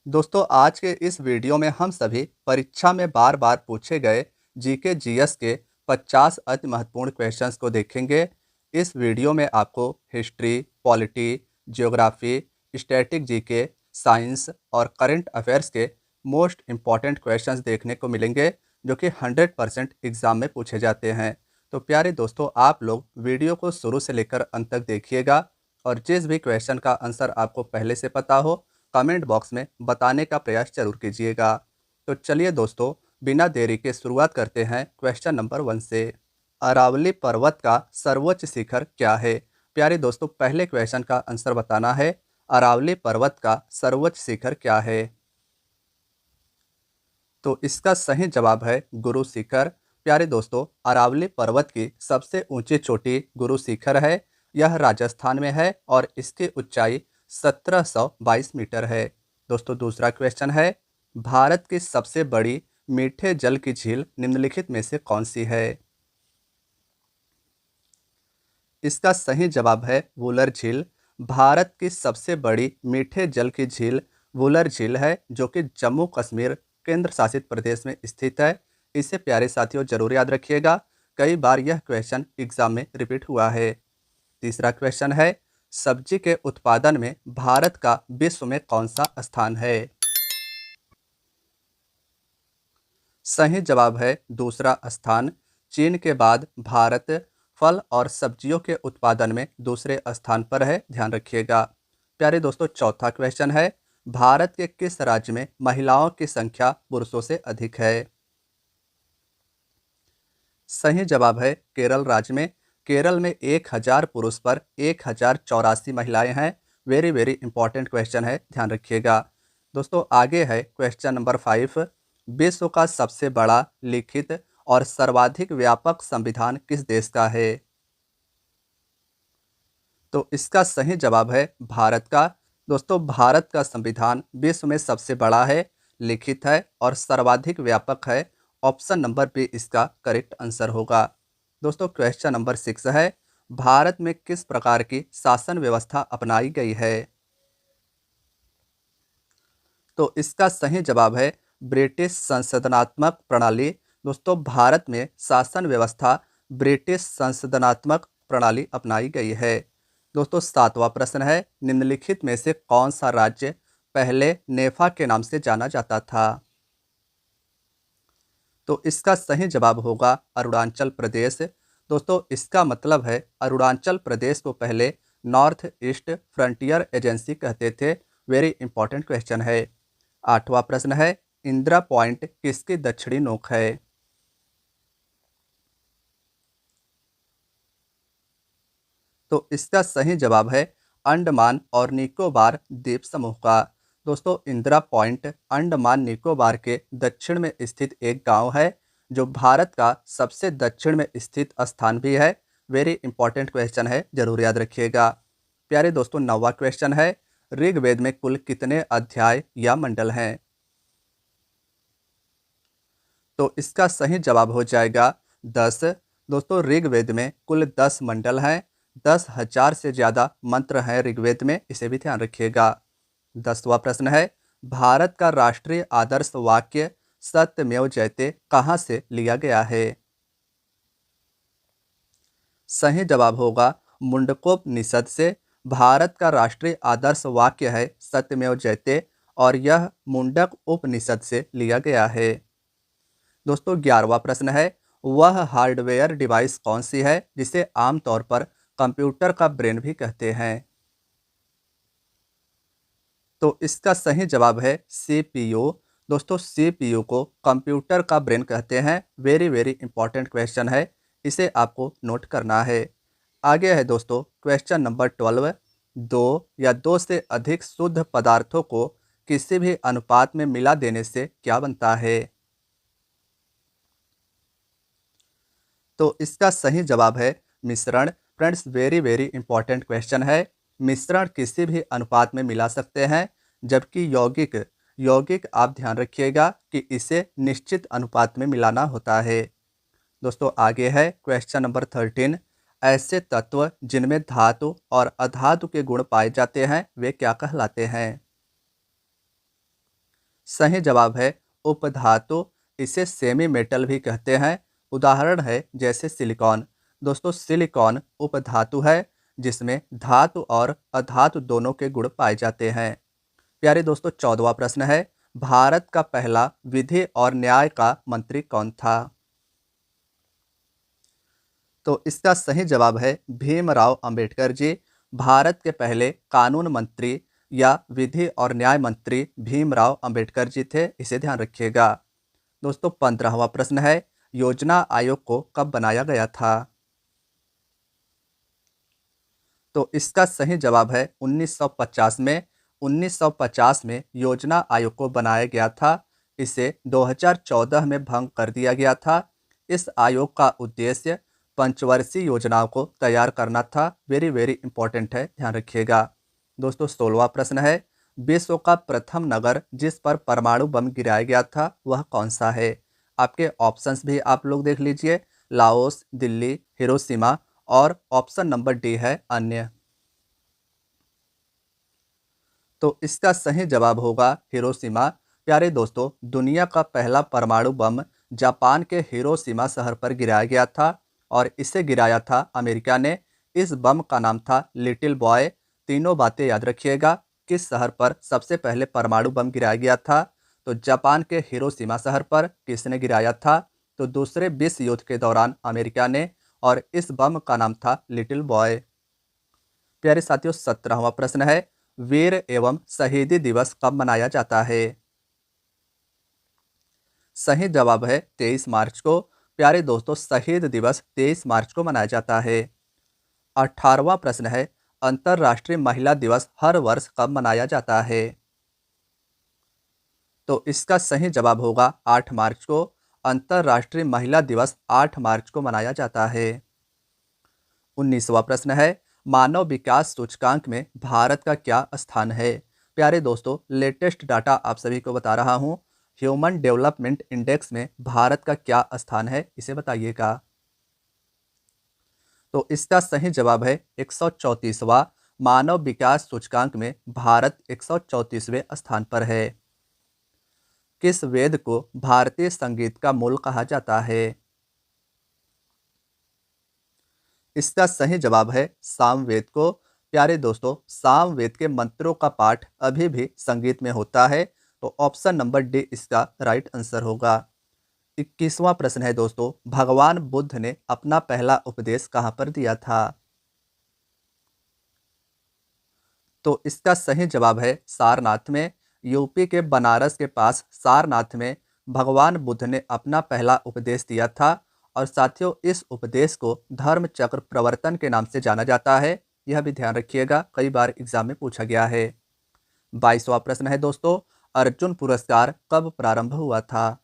दोस्तों आज के इस वीडियो में हम सभी परीक्षा में बार बार पूछे गए जीके जीएस के 50 अति महत्वपूर्ण क्वेश्चंस को देखेंगे। इस वीडियो में आपको history, polity, geography, static GK, science और करंट अफेयर्स के मोस्ट इम्पॉर्टेंट क्वेश्चंस देखने को मिलेंगे जो कि 100% एग्जाम में पूछे जाते हैं। तो प्यारे दोस्तों, आप लोग वीडियो को शुरू से लेकर अंत तक देखिएगा और जिस भी क्वेश्चन का आंसर आपको पहले से पता हो कमेंट बॉक्स में बताने का प्रयास जरूर कीजिएगा। तो चलिए दोस्तों, बिना देरी के शुरुआत करते हैं क्वेश्चन नंबर 1 से। अरावली पर्वत का सर्वोच्च शिखर क्या है? प्यारे दोस्तों, पहले क्वेश्चन का आंसर बताना है। अरावली पर्वत का सर्वोच्च शिखर क्या है? तो इसका सही जवाब है गुरु शिखर। प्यारे दोस्तों, अरावली पर्वत की सबसे ऊंची चोटी गुरु शिखर है। यह राजस्थान में है और इसकी ऊंचाई 1722 मीटर है। दोस्तों दूसरा क्वेश्चन है, भारत की सबसे बड़ी मीठे जल की झील निम्नलिखित में से कौन सी है? इसका सही जवाब है वुलर झील। भारत की सबसे बड़ी मीठे जल की झील वुलर झील है जो कि जम्मू कश्मीर केंद्र शासित प्रदेश में स्थित है। इसे प्यारे साथियों जरूर याद रखिएगा, कई बार यह क्वेश्चन एग्जाम में रिपीट हुआ है। तीसरा क्वेश्चन है, सब्जी के उत्पादन में भारत का विश्व में कौन सा स्थान है? सही जवाब है दूसरा स्थान। चीन के बाद भारत फल और सब्जियों के उत्पादन में दूसरे स्थान पर है, ध्यान रखिएगा। प्यारे दोस्तों चौथा क्वेश्चन है, भारत के किस राज्य में महिलाओं की संख्या पुरुषों से अधिक है? सही जवाब है केरल राज्य में। केरल में 1000 पुरुष पर 1084 महिलाएं हैं। वेरी वेरी इंपॉर्टेंट क्वेश्चन है, ध्यान रखिएगा। दोस्तों आगे है क्वेश्चन नंबर 5। विश्व का सबसे बड़ा लिखित और सर्वाधिक व्यापक संविधान किस देश का है? तो इसका सही जवाब है भारत का। दोस्तों भारत का संविधान विश्व में सबसे बड़ा है, लिखित है और सर्वाधिक व्यापक है। ऑप्शन नंबर बी इसका करेक्ट आंसर होगा। दोस्तों क्वेश्चन नंबर 6 है, भारत में किस प्रकार की शासन व्यवस्था अपनाई गई है? तो इसका सही जवाब है ब्रिटिश संसदनात्मक प्रणाली। दोस्तों भारत में शासन व्यवस्था ब्रिटिश संसदनात्मक प्रणाली अपनाई गई है। दोस्तों सातवां प्रश्न है, निम्नलिखित में से कौन सा राज्य पहले नेफा के नाम से जाना जाता था? तो इसका सही जवाब होगा अरुणाचल प्रदेश। दोस्तों इसका मतलब है अरुणाचल प्रदेश को पहले नॉर्थ ईस्ट फ्रंटियर एजेंसी कहते थे। वेरी इंपॉर्टेंट क्वेश्चन है। आठवां प्रश्न है, इंदिरा पॉइंट किसकी दक्षिणी नोक है? तो इसका सही जवाब है अंडमान और निकोबार द्वीप समूह का। दोस्तों इंदिरा पॉइंट अंडमान निकोबार के दक्षिण में स्थित एक गांव है जो भारत का सबसे दक्षिण में स्थित स्थान भी है। वेरी इंपॉर्टेंट क्वेश्चन है, जरूर याद रखिएगा। प्यारे दोस्तों नौवां क्वेश्चन है, ऋग्वेद में कुल कितने अध्याय या मंडल हैं? तो इसका सही जवाब हो जाएगा 10। दोस्तों ऋग्वेद में कुल 10 मंडल हैं। 10,000 से ज़्यादा मंत्र हैं ऋग्वेद में, इसे भी ध्यान रखिएगा। 10वां प्रश्न है, भारत का राष्ट्रीय आदर्श वाक्य सत्यमेव जयते कहाँ से लिया गया है? सही जवाब होगा मुंडकोपनिषद से। भारत का राष्ट्रीय आदर्श वाक्य है सत्यमेव जयते और यह मुंडक उपनिषद से लिया गया है। दोस्तों 11वां प्रश्न है, वह हार्डवेयर डिवाइस कौन सी है जिसे आमतौर पर कंप्यूटर का ब्रेन भी कहते हैं? तो इसका सही जवाब है सीपीयू। दोस्तों सीपीयू को कंप्यूटर का ब्रेन कहते हैं। वेरी वेरी इंपॉर्टेंट क्वेश्चन है, इसे आपको नोट करना है। आगे है दोस्तों क्वेश्चन नंबर 12। दो या दो से अधिक शुद्ध पदार्थों को किसी भी अनुपात में मिला देने से क्या बनता है? तो इसका सही जवाब है मिश्रण। Friends very very important question है। मिश्रण किसी भी अनुपात में मिला सकते हैं, जबकि यौगिक यौगिक आप ध्यान रखिएगा कि इसे निश्चित अनुपात में मिलाना होता है। दोस्तों आगे है क्वेश्चन नंबर 13। ऐसे तत्व जिनमें धातु और अधातु के गुण पाए जाते हैं वे क्या कहलाते हैं? सही जवाब है उपधातु। इसे सेमी मेटल भी कहते हैं। उदाहरण है जैसे सिलिकॉन। दोस्तों सिलिकॉन उपधातु है जिसमें धातु और अधातु दोनों के गुण पाए जाते हैं। प्यारे दोस्तों 14वां प्रश्न है, भारत का पहला विधि और न्याय का मंत्री कौन था? तो इसका सही जवाब है भीमराव अंबेडकर जी। भारत के पहले कानून मंत्री या विधि और न्याय मंत्री भीमराव अंबेडकर जी थे, इसे ध्यान रखिएगा। दोस्तों 15वां प्रश्न है, योजना आयोग को कब बनाया गया था? तो इसका सही जवाब है 1950 में। 1950 में योजना आयोग को बनाया गया था। इसे 2014 में भंग कर दिया गया था। इस आयोग का उद्देश्य पंचवर्षीय योजनाओं को तैयार करना था। वेरी वेरी इंपॉर्टेंट है, ध्यान रखिएगा। दोस्तों 16वां प्रश्न है, विश्व का प्रथम नगर जिस पर परमाणु बम गिराया गया था वह कौन सा है? आपके ऑप्शंस भी आप लोग देख लीजिए, लाओस, दिल्ली, हिरोशिमा और ऑप्शन नंबर डी है अन्य। तो इसका सही जवाब होगा हिरोशिमा। प्यारे दोस्तों दुनिया का पहला परमाणु बम जापान के हिरोशिमा शहर पर गिराया गया था और इसे गिराया था अमेरिका ने। इस बम का नाम था लिटिल बॉय। तीनों बातें याद रखिएगा। किस शहर पर सबसे पहले परमाणु बम गिराया गया था? तो जापान के हिरोशिमा शहर पर। किसने गिराया था? तो दूसरे विश्व युद्ध के दौरान अमेरिका ने, और इस बम का नाम था लिटिल बॉय। प्यारे साथियों 17वां प्रश्न है, वीर एवं शहीदी दिवस कब मनाया जाता है? सही जवाब है 23 मार्च को। प्यारे दोस्तों शहीद दिवस 23 मार्च को मनाया जाता है। 18वां प्रश्न है, अंतर्राष्ट्रीय महिला दिवस हर वर्ष कब मनाया जाता है? तो इसका सही जवाब होगा 8 मार्च को। अंतर्राष्ट्रीय महिला दिवस 8 मार्च को मनाया जाता है। 19वां प्रश्न है, मानव विकास सूचकांक में भारत का क्या स्थान है? प्यारे दोस्तों लेटेस्ट डाटा आप सभी को बता रहा हूं। ह्यूमन डेवलपमेंट इंडेक्स में भारत का क्या स्थान है, इसे बताइएगा। तो इसका सही जवाब है 134वां। मानव विकास सूचकांक में भारत 134वें स्थान पर है। किस वेद को भारतीय संगीत का मूल कहा जाता है? इसका सही जवाब है सामवेद को। प्यारे दोस्तों सामवेद के मंत्रों का पाठ अभी भी संगीत में होता है, तो ऑप्शन नंबर डी इसका राइट आंसर होगा। 21वां प्रश्न है दोस्तों, भगवान बुद्ध ने अपना पहला उपदेश कहां पर दिया था? तो इसका सही जवाब है सारनाथ में। यूपी के बनारस के पास सारनाथ में भगवान बुद्ध ने अपना पहला उपदेश दिया था। और साथियों इस उपदेश को धर्म चक्र प्रवर्तन के नाम से जाना जाता है। यह भी ध्यान रखिएगा, कई बार एग्जाम में पूछा गया है। 22वां प्रश्न है दोस्तों, अर्जुन पुरस्कार कब प्रारंभ हुआ था?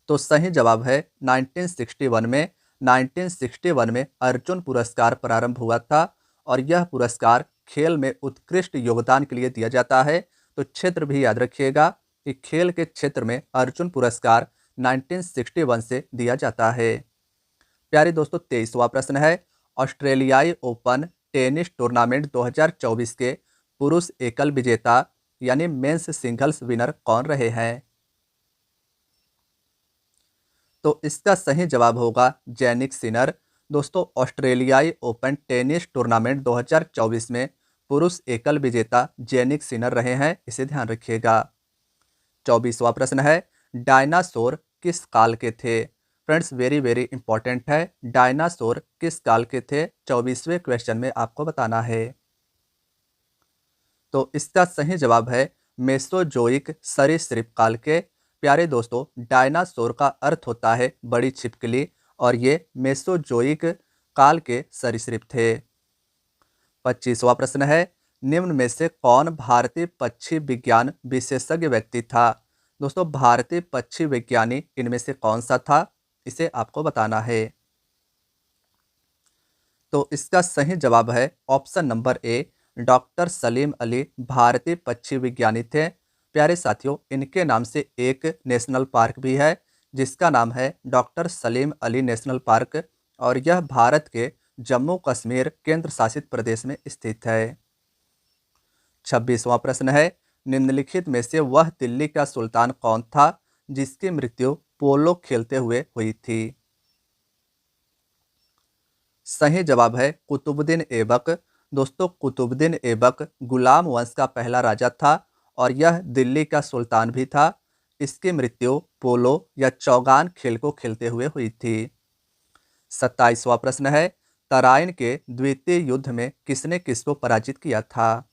तो सही जवाब है 1961 में। 1961 में अर्जुन पुरस्कार प्रारंभ हुआ था और यह पुरस्कार खेल में उत्कृष्ट योगदान के लिए दिया जाता है। तो क्षेत्र भी याद रखिएगा कि खेल के क्षेत्र में अर्जुन पुरस्कार 1961 से दिया जाता है। प्यारे दोस्तों 23वां प्रश्न है, ऑस्ट्रेलियाई ओपन टेनिस टूर्नामेंट 2024 के पुरुष एकल विजेता यानी मेंस सिंगल्स विनर कौन रहे हैं? तो इसका सही जवाब होगा जैनिक सिनर। दोस्तों ऑस्ट्रेलियाई ओपन टेनिस टूर्नामेंट 2024 में पुरुष एकल विजेता जैनिक सिनर रहे हैं, इसे ध्यान रखिएगा। 24वां प्रश्न है, डायनासोर किस काल के थे? फ्रेंड्स वेरी वेरी इंपॉर्टेंट है, डायनासोर किस काल के थे? 24वें क्वेश्चन में आपको बताना है। तो इसका सही जवाब है मेसोजोइक सरीसृप काल के। प्यारे दोस्तों डायनासोर का अर्थ होता है बड़ी छिपकली और ये मेसोजोइक काल के सरीसृप थे। 25वां प्रश्न है, निम्न में से कौन भारतीय पक्षी विज्ञान विशेषज्ञ व्यक्ति था? दोस्तों भारतीय पक्षी विज्ञानी इनमें से कौन सा था, इसे आपको बताना है। तो इसका सही जवाब है option number A, doctor Salim Ali भारतीय पक्षी विज्ञानी थे। प्यारे साथियों इनके नाम से एक नेशनल पार्क भी है जिसका नाम है doctor Salim Ali national park और यह भारत के जम्मू कश्मीर केंद्र शासित प्रदेश में स्थित है। 26वां प्रश्न है, निम्नलिखित में से वह दिल्ली का सुल्तान कौन था जिसकी मृत्यु पोलो खेलते हुए हुई थी? सही जवाब है कुतुबुद्दीन ऐबक। दोस्तों, कुतुबुद्दीन ऐबक गुलाम वंश का पहला राजा था और यह दिल्ली का सुल्तान भी था। इसकी मृत्यु पोलो या चौगान खेल को खेलते हुए हुई थी। 27वां प्रश्न है, तराइन के द्वितीय युद्ध में किसने किसको पराजित किया था?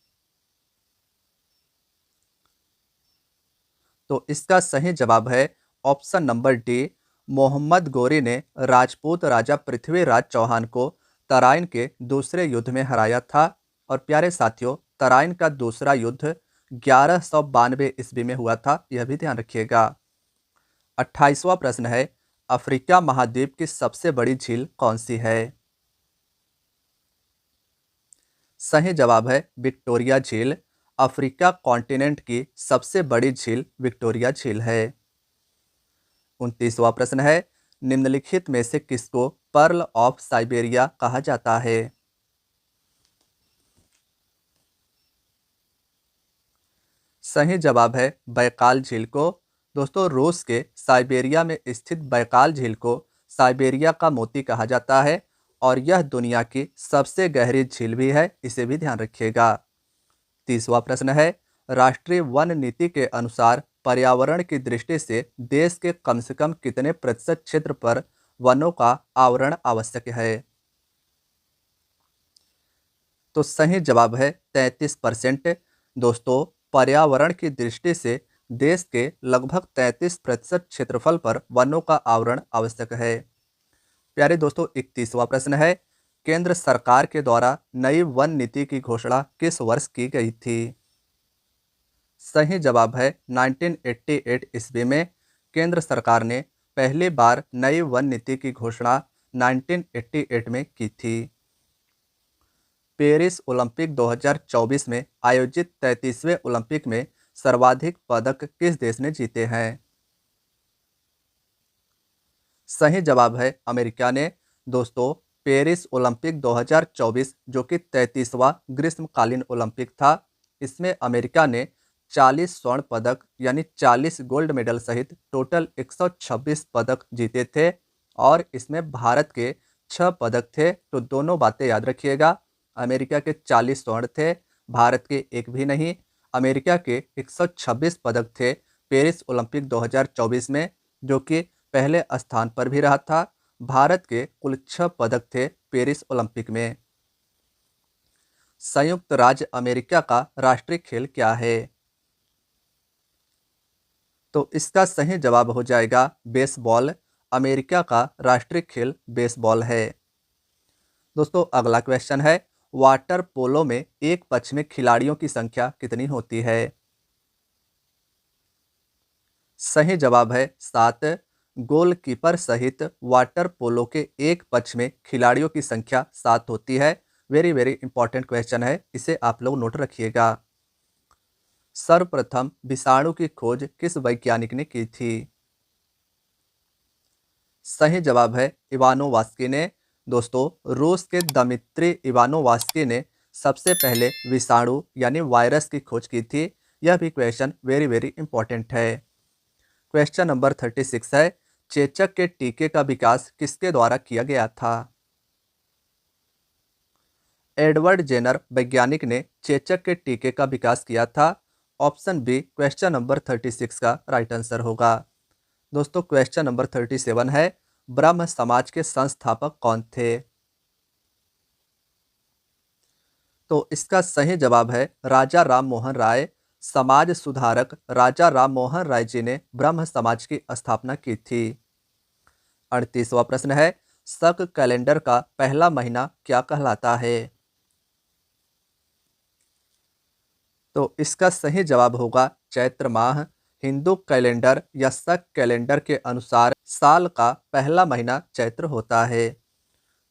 तो इसका सही जवाब है option number D, Mohammad Ghori ने राजपूत राजा पृथ्वीराज चौहान को तराइन के दूसरे युद्ध में हराया था। और प्यारे साथियों, तराइन का दूसरा युद्ध 1192 ईस्वी में हुआ था, यह भी ध्यान रखिएगा। 28वां प्रश्न है, अफ्रीका महाद्वीप की सबसे बड़ी झील कौन सी है? सही जवाब है विक्टोरिया झील। अफ्रीका कॉन्टिनेंट की सबसे बड़ी झील विक्टोरिया झील है। 29वां प्रश्न है, निम्नलिखित में से किसको पर्ल ऑफ साइबेरिया कहा जाता है? सही जवाब है बैकाल झील को। दोस्तों, रूस के साइबेरिया में स्थित बैकाल झील को साइबेरिया का मोती कहा जाता है और यह दुनिया की सबसे गहरी झील भी है, इसे भी ध्यान रखिएगा। 30वां प्रश्न है, राष्ट्रीय वन नीति के अनुसार पर्यावरण की दृष्टि से देश के कम से कम कितने प्रतिशत क्षेत्र पर वनों का आवरण आवश्यक है? तो सही जवाब है 33%। दोस्तों, पर्यावरण की दृष्टि से देश के लगभग 33% क्षेत्रफल पर वनों का आवरण आवश्यक है। प्यारे दोस्तों, 31वां प्रश्न है, केंद्र सरकार के द्वारा नई वन नीति की घोषणा किस वर्ष की गई थी? सही जवाब है 1988 ईस्वी में केंद्र सरकार ने पहली बार नई वन नीति की घोषणा 1988 में की थी। पेरिस ओलंपिक 2024 में आयोजित 33वें ओलंपिक में सर्वाधिक पदक किस देश ने जीते हैं? सही जवाब है अमेरिका ने। दोस्तों, पेरिस ओलंपिक 2024 जो कि 33वां ग्रीष्मकालीन ओलंपिक था, इसमें अमेरिका ने 40 स्वर्ण पदक यानी 40 गोल्ड मेडल सहित टोटल 126 पदक जीते थे और इसमें भारत के 6 पदक थे। तो दोनों बातें याद रखिएगा, अमेरिका के 40 स्वर्ण थे, भारत के एक भी नहीं। अमेरिका के 126 पदक थे पेरिस ओलंपिक 2024 में, जो कि पहले स्थान पर भी रहा था। भारत के कुल 6 पदक थे पेरिस ओलंपिक में। संयुक्त राज्य अमेरिका का राष्ट्रीय खेल क्या है? तो इसका सही जवाब हो जाएगा बेसबॉल। अमेरिका का राष्ट्रीय खेल बेसबॉल है। दोस्तों, अगला क्वेश्चन है, वाटर पोलो में एक पक्ष में खिलाड़ियों की संख्या कितनी होती है? सही जवाब है 7। गोलकीपर सहित वाटर पोलो के एक पक्ष में खिलाड़ियों की संख्या 7 होती है। वेरी वेरी इंपॉर्टेंट क्वेश्चन है, इसे आप लोग नोट रखिएगा। सर्वप्रथम विषाणु की खोज किस वैज्ञानिक ने की थी? सही जवाब है इवानोवास्की ने। दोस्तों, रूस के दमित्री इवानोवास्की ने सबसे पहले विषाणु यानी वायरस की खोज की थी। यह भी क्वेश्चन वेरी वेरी इंपॉर्टेंट है। क्वेश्चन नंबर 36 है, चेचक के टीके का विकास किसके द्वारा किया गया था? एडवर्ड जेनर वैज्ञानिक ने चेचक के टीके का विकास किया था। ऑप्शन बी क्वेश्चन नंबर 36 का राइट आंसर होगा। दोस्तों, क्वेश्चन नंबर 37 है, ब्रह्म समाज के संस्थापक कौन थे? तो इसका सही जवाब है राजा राम मोहन राय। समाज सुधारक राजा राम मोहन राय जी ने ब्रह्म समाज की स्थापना की थी। 38वां प्रश्न है, शक कैलेंडर का पहला महीना क्या कहलाता है? तो इसका सही जवाब होगा चैत्र माह। हिंदू कैलेंडर या शक कैलेंडर के अनुसार साल का पहला महीना चैत्र होता है।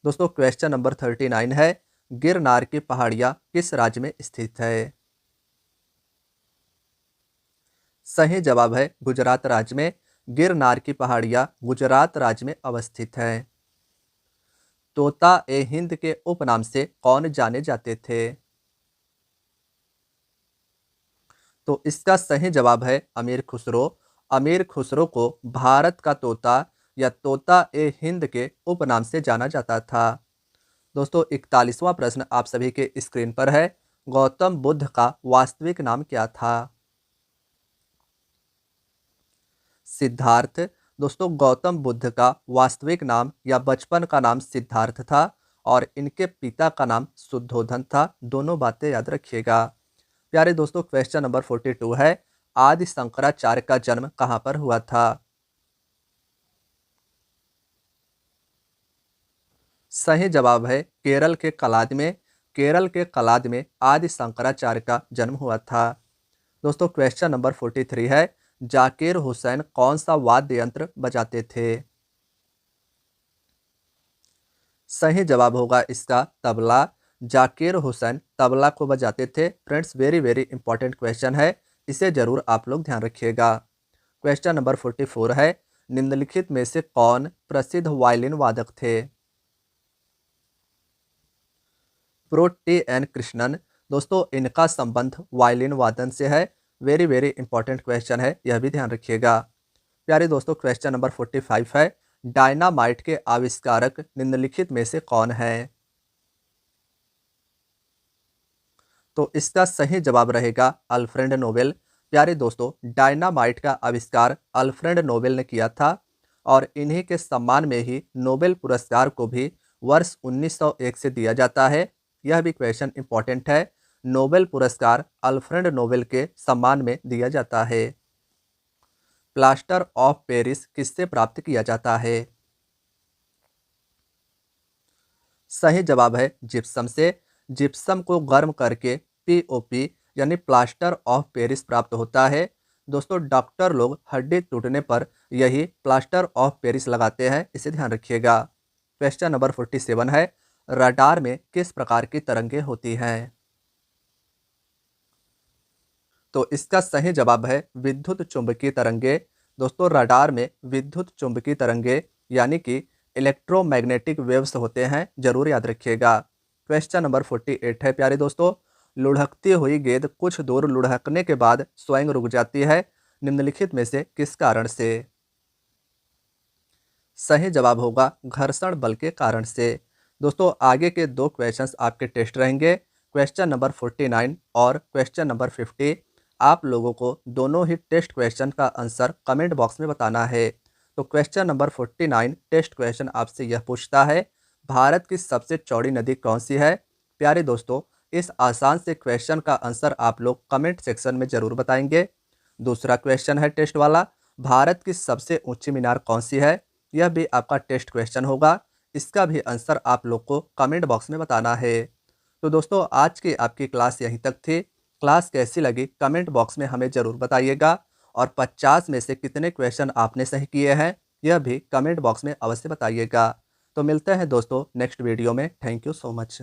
दोस्तों, क्वेश्चन नंबर 39 है, गिरनार की पहाड़ियाँ किस राज्य में स्थित है? सही जवाब है गुजरात राज्य में। गिरनार की पहाड़ियाँ गुजरात राज्य में अवस्थित है। तोता ए हिंद के उपनाम से कौन जाने जाते थे? तो इसका सही जवाब है अमीर खुसरो। अमीर खुसरो को भारत का तोता या तोता ए हिंद के उपनाम से जाना जाता था। दोस्तों 41वां प्रश्न आप सभी के स्क्रीन पर है। गौतम बुद्ध का वास्तविक नाम क्या था? सिद्धार्थ। दोस्तों गौतम बुद्ध का वास्तविक नाम या बचपन का नाम सिद्धार्थ था और इनके पिता का नाम शुद्धोधन था। दोनों बातें याद रखिएगा। प्यारे दोस्तों क्वेश्चन नंबर 42 है, आदि शंकराचार्य का जन्म कहां पर हुआ था? सही जवाब है केरल के कलाद में। केरल के कलाद में आदि शंकराचार्य का जन्म हुआ था। दोस्तों क्वेश्चन नंबर 43 है, जाकिर हुसैन कौन सा वाद्य यंत्र बजाते थे? सही जवाब होगा इसका तबला। जाकिर हुसैन तबला को बजाते थे। Friends very very important question है, इसे जरूर आप लोग ध्यान रखिएगा। क्वेश्चन नंबर 44 है, निम्नलिखित में से कौन प्रसिद्ध वायलिन वादक थे? Prof N Krishnan. दोस्तों इनका संबंध वायलिन वादन से है। वेरी वेरी इंपॉर्टेंट क्वेश्चन है, यह भी ध्यान रखिएगा। प्यारे दोस्तों क्वेश्चन नंबर 45 है, डायनामाइट के आविष्कारक निम्नलिखित में से कौन है? तो इसका सही जवाब रहेगा अल्फ्रेड नोबेल। प्यारे दोस्तों डायनामाइट का आविष्कार अल्फ्रेड नोबेल ने किया था और इन्हीं के सम्मान में ही नोबेल पुरस्कार को भी वर्ष 1901 से दिया जाता है। यह भी क्वेश्चन इंपॉर्टेंट है। नोबेल पुरस्कार अल्फ्रेड नोबेल के सम्मान में दिया जाता है। प्लास्टर ऑफ पेरिस किससे प्राप्त किया जाता है? सही जवाब है जिप्सम से। जिप्सम को गर्म करके पीओपी यानी प्लास्टर ऑफ पेरिस प्राप्त होता है। दोस्तों डॉक्टर लोग हड्डी टूटने पर यही प्लास्टर ऑफ पेरिस लगाते हैं, इसे ध्यान रखिएगा। क्वेश्चन नंबर 47 है, रडार में किस प्रकार की तरंगे होती हैं? तो इसका सही जवाब है विद्युत चुंबकीय तरंगे। दोस्तों रडार में विद्युत चुंबकीय तरंगे यानी कि इलेक्ट्रोमैग्नेटिक वेव्स होते हैं, जरूर याद रखिएगा। क्वेश्चन नंबर 48 है प्यारे दोस्तों, लुढ़कती हुई गेंद कुछ दूर लुढ़कने के बाद स्वयं रुक जाती है, निम्नलिखित में से किस कारण से? सही जवाब होगा घर्षण बल के कारण से। दोस्तों आगे के दो क्वेश्चंस आपके टेस्ट रहेंगे, क्वेश्चन नंबर 49 और क्वेश्चन नंबर 50। आप लोगों को दोनों ही टेस्ट क्वेश्चन का आंसर कमेंट बॉक्स में बताना है। तो क्वेश्चन नंबर 49 टेस्ट क्वेश्चन आपसे यह पूछता है, भारत की सबसे चौड़ी नदी कौन सी है? प्यारे दोस्तों इस आसान से क्वेश्चन का आंसर आप लोग कमेंट सेक्शन में जरूर बताएंगे। दूसरा क्वेश्चन है टेस्ट वाला, भारत की सबसे ऊंची मीनार कौन सी है? यह भी आपका टेस्ट क्वेश्चन होगा, इसका भी आंसर आप लोग को कमेंट बॉक्स में बताना है। तो दोस्तों आज की आपकी क्लास यहीं तक थी। क्लास कैसी लगी कमेंट बॉक्स में हमें ज़रूर बताइएगा और 50 में से कितने क्वेश्चन आपने सही किए हैं यह भी कमेंट बॉक्स में अवश्य बताइएगा। तो मिलते हैं दोस्तों नेक्स्ट वीडियो में। Thank you so much.